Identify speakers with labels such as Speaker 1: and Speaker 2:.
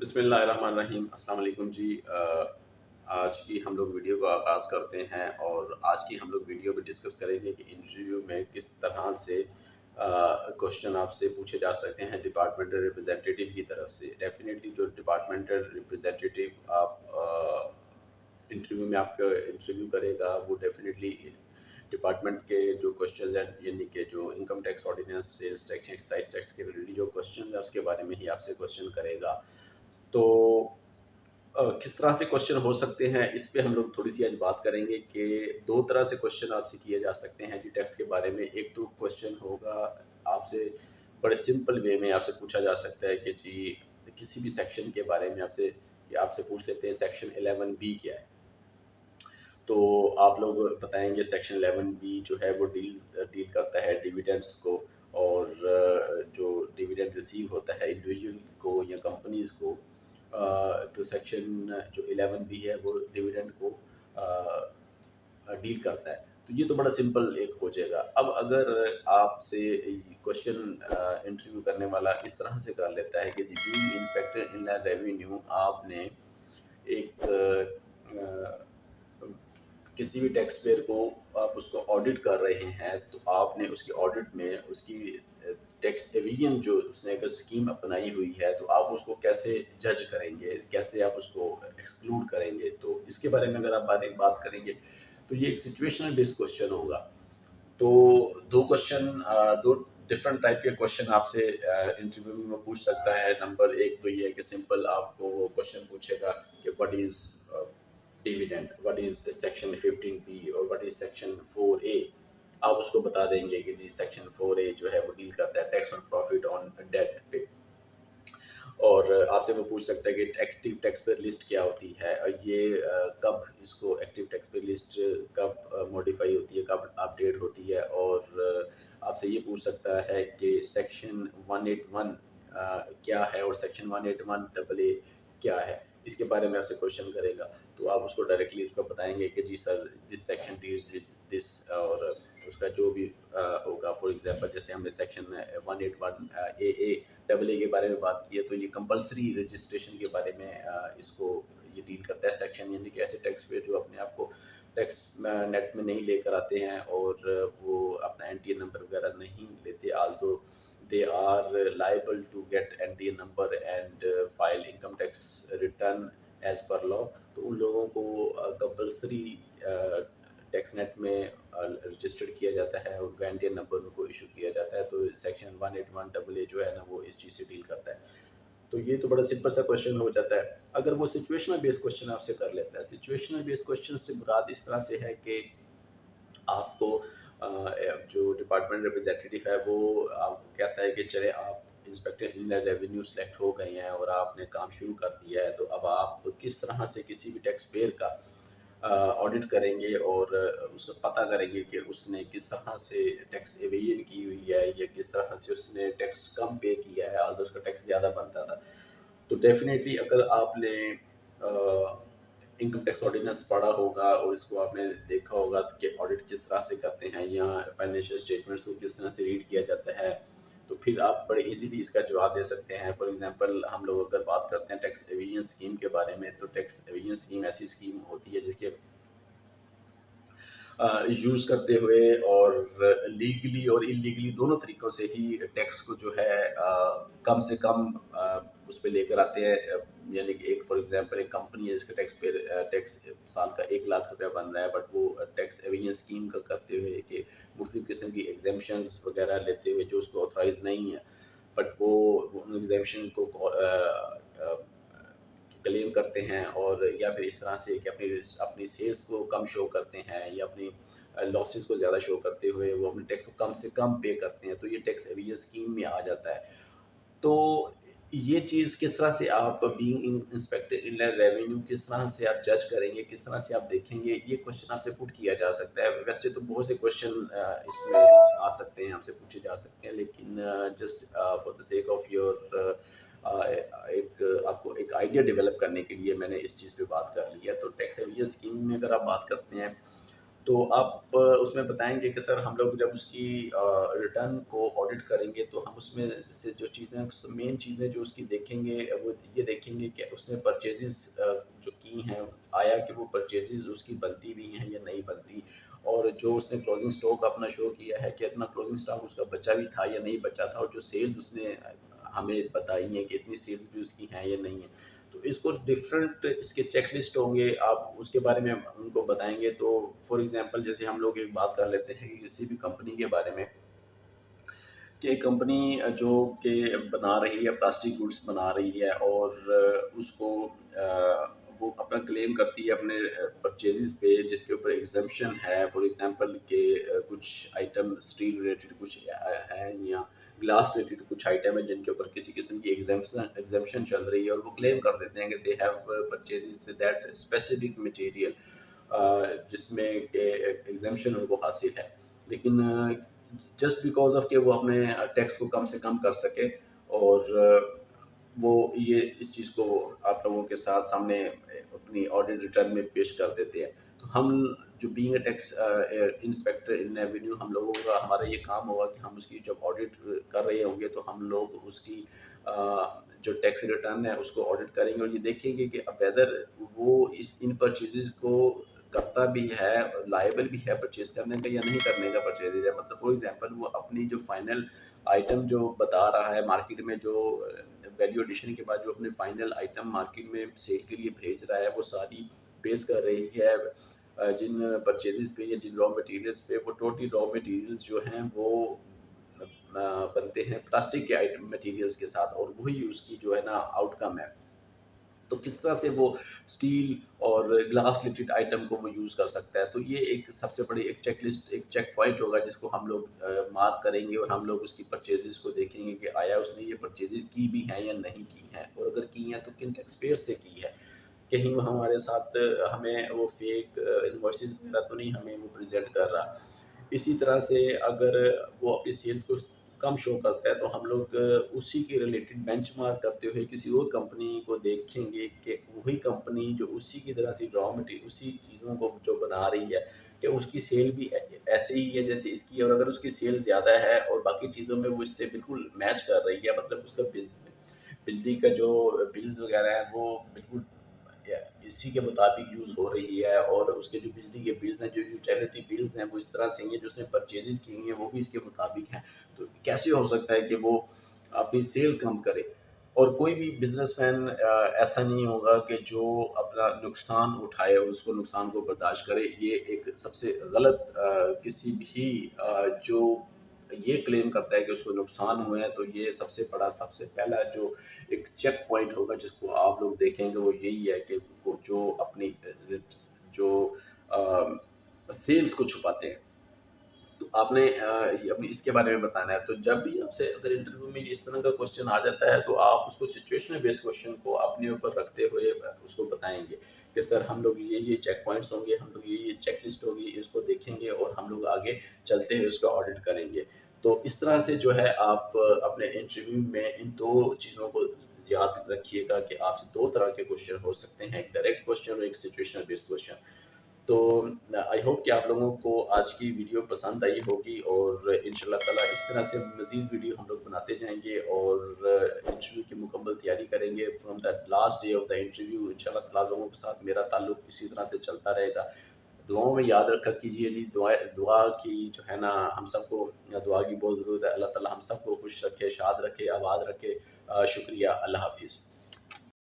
Speaker 1: बिस्मिल्लाहिर्रहमानिर्रहीम। अस्सलाम वालेकुम जी। आज की हम लोग वीडियो का आगाज़ करते हैं और आज की हम लोग वीडियो में डिस्कस करेंगे कि इंटरव्यू में किस तरह से क्वेश्चन आपसे पूछे जा सकते हैं डिपार्टमेंटल रिप्रेजेंटेटिव की तरफ से। डेफिनेटली जो डिपार्टमेंटल रिप्रेजेंटेटिव आप इंटरव्यू में आपका इंटरव्यू करेगा वो डेफिनेटली डिपार्टमेंट के जो क्वेश्चन हैं यानी कि जो income tax ordinance, sales tax, excise tax के रिलेटेड जो क्वेश्चन है उसके बारे में ही आपसे क्वेश्चन करेगा। तो किस तरह से क्वेश्चन हो सकते हैं इस पे हम लोग थोड़ी सी आज बात करेंगे कि दो तरह से क्वेश्चन आपसे किए जा सकते हैं जी टैक्स के बारे में। एक तो क्वेश्चन होगा आपसे बड़े सिंपल वे में आपसे पूछा जा सकता है कि जी किसी भी सेक्शन के बारे में आपसे पूछ लेते हैं सेक्शन 11 बी क्या है। तो आप लोग बताएंगे सेक्शन 11 बी जो है वो डील करता है डिविडेंड्स को और जो डिविडेंड रिसीव होता है इंडिविजुअल को या कंपनीज को। तो सेक्शन जो 11 बी है वो डिविडेंड को डील करता है। तो ये तो बड़ा सिंपल एक हो जाएगा। अब अगर आपसे क्वेश्चन इंटरव्यू करने वाला इस तरह से कर लेता है कि जी बीइंग इंस्पेक्टर इन रेवेन्यू आपने एक किसी भी टैक्स पेयर को आप उसको ऑडिट कर रहे हैं तो आपने उसकी ऑडिट में उसकी टैक्स एविजन जो उसने अगर स्कीम अपनाई हुई है तो आप उसको कैसे जज करेंगे, कैसे आप उसको एक्सक्लूड करेंगे। तो इसके बारे में अगर आप बात करेंगे तो ये एक सिचुएशनल बेस्ड क्वेश्चन होगा। तो दो क्वेश्चन, दो डिफरेंट टाइप के क्वेश्चन आपसे इंटरव्यू में पूछ सकता है। नंबर एक तो ये है कि सिंपल आपको क्वेश्चन पूछेगा कि what is dividend, what is section 15 B और व्हाट इज सेक्शन 4 ए। आप उसको बता देंगे कि जी सेक्शन 4 ए जो है वो डील करता है tax on profit on debt पे। और आपसे वो पूछ सकता है कि एक्टिव टैक्स पेयर लिस्ट क्या होती है और ये कब इसको एक्टिव टैक्स पेयर लिस्ट कब मॉडिफाई होती है, कब अपडेट होती है। और आपसे ये पूछ सकता है कि सेक्शन 181 क्या है और सेक्शन 181 डबल ए क्या है। इसके बारे में आपसे क्वेश्चन करेगा तो आप उसको डायरेक्टली उसको बताएंगे कि जी sir this section deals with this. और उसका जो भी होगा, फॉर एग्जांपल जैसे हमने सेक्शन 181 ए डबल ए के बारे में बात की है तो ये कंपलसरी रजिस्ट्रेशन के बारे में इसको ये डील करता है सेक्शन। यानी कि ऐसे टैक्स पेयर जो अपने आप को टैक्स नेट में नहीं लेकर आते हैं और वो अपना एनटीए नंबर वगैरह नहीं लेते, although they are liable to get NTA number and file income tax return as per law. तो उन लोगों को कंपलसरी टैक्स नेट में रजिस्टर्ड किया जाता है, उनका एनटीए नंबर उनको इशू किया जाता है। तो सेक्शन 181 डबल ए जो है ना वो इस चीज़ से डील करता है। तो ये तो बड़ा सिंपल सा क्वेश्चन हो जाता है। अगर वो सिचुएशनल बेस्ड क्वेश्चन आपसे कर लेता है, सिचुएशनल बेस्ड क्वेश्चन से मुराद इस तरह से है कि आपको जो डिपार्टमेंट रिप्रेजेंटेटिव है वो आपको कहता है कि चले आप इंस्पेक्टर इन रेवेन्यू सेलेक्ट हो गए हैं और आपने काम शुरू कर दिया है। तो अब आप किस तरह से किसी भी टैक्स पेयर का ऑडिट करेंगे और उसका पता करेंगे कि उसने किस तरह से टैक्स एवेजन की हुई है या किस तरह से उसने टैक्स कम पे किया है और उसका टैक्स ज़्यादा बनता था। तो डेफिनेटली अगर आपने इनकम टैक्स ऑर्डिनेंस पढ़ा होगा और इसको आपने देखा होगा कि ऑडिट किस तरह से करते हैं या फाइनेंशियल स्टेटमेंट्स को किस तरह से रीड किया जाता है, तो फिर आप बड़े इजीली इसका जवाब दे सकते हैं। फॉर एग्जांपल हम लोग अगर बात करते हैं टैक्स एविजन स्कीम के बारे में, तो टैक्स एविजन स्कीम ऐसी स्कीम होती है जिसके यूज़ करते हुए और लीगली और इलीगली दोनों तरीक़ों से ही टैक्स को जो है कम से कम उस पे लेकर आते हैं। यानी कि एक फॉर एग्ज़ाम्पल एक कंपनी है जिसका टैक्स साल का 1 लाख रुपया बन रहा है, बट वो टैक्स एवेजन स्कीम का करते हुए कि मुख्तलिफ़ किस्म की एग्ज़ेम्पशंस वग़ैरह लेते हुए जो उसको ऑथराइज़ नहीं है, बट वो उन एग्ज़ेम्पशंस को क्लेम करते हैं और या फिर इस तरह से कि अपनी सेल्स को कम शो करते हैं या अपनी लॉसेस को ज़्यादा शो करते हुए वो अपने टैक्स को कम से कम पे करते हैं, तो ये टैक्स एविजन स्कीम में आ जाता है। तो ये चीज़ किस तरह से आप बीइंग इंस्पेक्टर इन रेवेन्यू किस तरह से आप जज करेंगे, किस तरह से आप देखेंगे, ये क्वेश्चन आपसे पुट किया जा सकता है। वैसे तो बहुत से क्वेश्चन इसमें आ सकते हैं, आपसे पूछे जा सकते हैं, लेकिन just for the sake of your एक आपको एक आइडिया डेवलप करने के लिए मैंने इस चीज़ पे बात कर ली है। तो टैक्स एविजन स्कीम में अगर आप बात करते हैं तो आप उसमें बताएँगे कि सर हम लोग जब उसकी रिटर्न को ऑडिट करेंगे तो हम उसमें से जो चीज़ें मेन चीज़ें जो उसकी देखेंगे वो ये देखेंगे कि उसने परचेज़ेज़ जो की हैं, आया कि वो परचेज़ेज़ उसकी बनती भी हैं या नहीं बनती, और जो उसने क्लोजिंग स्टॉक अपना शो किया है कि इतना क्लोजिंग स्टॉक उसका बचा भी था या नहीं बचा था, और जो सेल्स उसने हमें बताई हैं कि इतनी सेल्स भी उसकी हैं या नहीं है। तो इसको डिफरेंट इसके चेकलिस्ट होंगे, आप उसके बारे में उनको बताएँगे। तो फॉर एग्ज़ाम्पल जैसे हम लोग एक बात कर लेते हैं कि किसी भी कंपनी के बारे में, कि कंपनी जो कि बना रही है, प्लास्टिक गुड्स बना रही है, और उसको वो अपना क्लेम करती है अपने परचेज़ेज़ पे जिसके ऊपर एग्ज़म्पशन है। फॉर एग्ज़ाम्पल कि कुछ आइटम स्टील रिलेटेड कुछ हैं, या ग्लास रिलेटेड कुछ आइटम है जिनके ऊपर किसी किस्म की एग्ज़म्पशन चल रही है, और वो क्लेम कर देते हैं कि they have purchase that specific material, जिसमें के एग्ज़म्पशन उनको हासिल है। लेकिन जस्ट बिकॉज़ ऑफ कि वो अपने टैक्स को कम से कम कर सके, और वो ये इस चीज़ को आप लोगों के साथ सामने अपनी ऑडिट रिटर्न में पेश कर देते हैं। तो हम जो being a tax inspector in revenue, हम लोगों का हमारा ये काम होगा कि हम उसकी जब ऑडिट कर रहे होंगे तो हम लोग उसकी जो टैक्स रिटर्न है उसको ऑडिट करेंगे, और ये देखेंगे कि वेदर वो इस इन परचेज़ेज़ को करता भी है, लायबल भी है परचेज़ करने का या नहीं करने का परचेज़ है। मतलब फॉर एग्ज़ाम्पल वो अपनी जो फाइनल आइटम जो बता रहा है मार्केट में, जो वैल्यू एडिशन के बाद जो अपने फाइनल आइटम मार्केट में सेल के लिए भेज रहा है, वो सारी बेस कर रही है जिन परचेज़ेज़ पे या जिन रॉ मटेरियल्स पे। वो टोटल रॉ मटेरियल्स जो हैं वो बनते हैं प्लास्टिक के आइटम मटेरियल्स के साथ, और वही उसकी जो है ना आउटकम है। तो किस तरह से वो स्टील और ग्लास रिलेटेड आइटम को वो यूज़ कर सकता है। तो ये एक सबसे बड़ी एक चेकलिस्ट, एक चेक पॉइंट होगा जिसको हम लोग मार्क करेंगे, और हम लोग उसकी परचेज़ेज़ को देखेंगे कि आया उसने ये परचेज़ेज़ की भी हैं या नहीं की हैं, और अगर की हैं तो किन टैक्स पेयर से की है। कहीं वो हमारे साथ हमें वो फेक इनवॉइसेस वगैरह तो नहीं हमें वो प्रेज़ेंट कर रहा। इसी तरह से अगर वो अपनी सेल्स को कम शो करता है तो हम लोग उसी के रिलेटेड बेंचमार्क करते हुए किसी और कंपनी को देखेंगे कि वही कंपनी जो उसी की तरह से रॉ मटेरियल उसी चीज़ों को जो बना रही है, कि उसकी सेल भी ऐसे ही है जैसे इसकी है, और अगर उसकी सेल ज़्यादा है और बाकी चीज़ों में वो इससे बिल्कुल मैच कर रही है, मतलब उसका बिजली का जो बिल्स वगैरह है वो बिल्कुल या इसी के मुताबिक यूज़ हो रही है, और उसके जो बिजली के बिल्स हैं, जो यूटिलिटी बिल्स हैं, वो इस तरह से हैं, जो उसने परचेज़ेज़ की हुई हैं, वो भी इसके मुताबिक हैं। तो कैसे हो सकता है कि वो अपनी सेल कम करे? और कोई भी बिज़नेसमैन ऐसा नहीं होगा कि जो अपना नुकसान उठाए और उसको नुकसान को बर्दाश्त करे। ये एक सबसे गलत किसी भी जो ये क्लेम करता है कि उसको नुकसान हुए हैं, तो ये सबसे बड़ा, सबसे पहला जो एक चेक पॉइंट होगा जिसको आप लोग देखेंगे, वो यही है कि वो जो अपनी जो सेल्स को छुपाते हैं। तो आपने ये अभी इसके बारे में बताना है। तो जब भी आपसे अगर इंटरव्यू में इस तरह का क्वेश्चन आ जाता है, तो आप उसको सिचुएशनल बेस्ड क्वेश्चन को अपने ऊपर रखते हुए उसको बताएँगे कि सर हम लोग ये चेक पॉइंट्स होंगे, हम लोग ये चेक लिस्ट होगी, इसको देखेंगे और हम लोग आगे चलते हुए उसका ऑडिट करेंगे। तो इस तरह से जो है आप अपने इंटरव्यू में इन 2 चीज़ों को याद रखिएगा कि आपसे 2 तरह के क्वेश्चन हो सकते हैं, एक डायरेक्ट क्वेश्चन और एक सिचुएशनल बेस्ड क्वेश्चन। तो आई होप कि आप लोगों को आज की वीडियो पसंद आई होगी, और इंशाल्लाह ताला इस तरह से मज़ीद वीडियो हम लोग बनाते जाएँगे, और इंटरव्यू की मुकम्मल तैयारी करेंगे। From the last day of the interview इंशाल्लाह ताला आप लोगों के साथ मेरा ताल्लुक इसी तरह से चलता रहेगा। दुआओं में याद रखा कीजिए जी, दुआ की जो है ना हम सबको दुआ की बहुत ज़रूरत है। अल्लाह ताला हम सबको खुश रखे, शाद रखे, आबाद रखे। शुक्रिया, अल्लाह हाफ़िज़।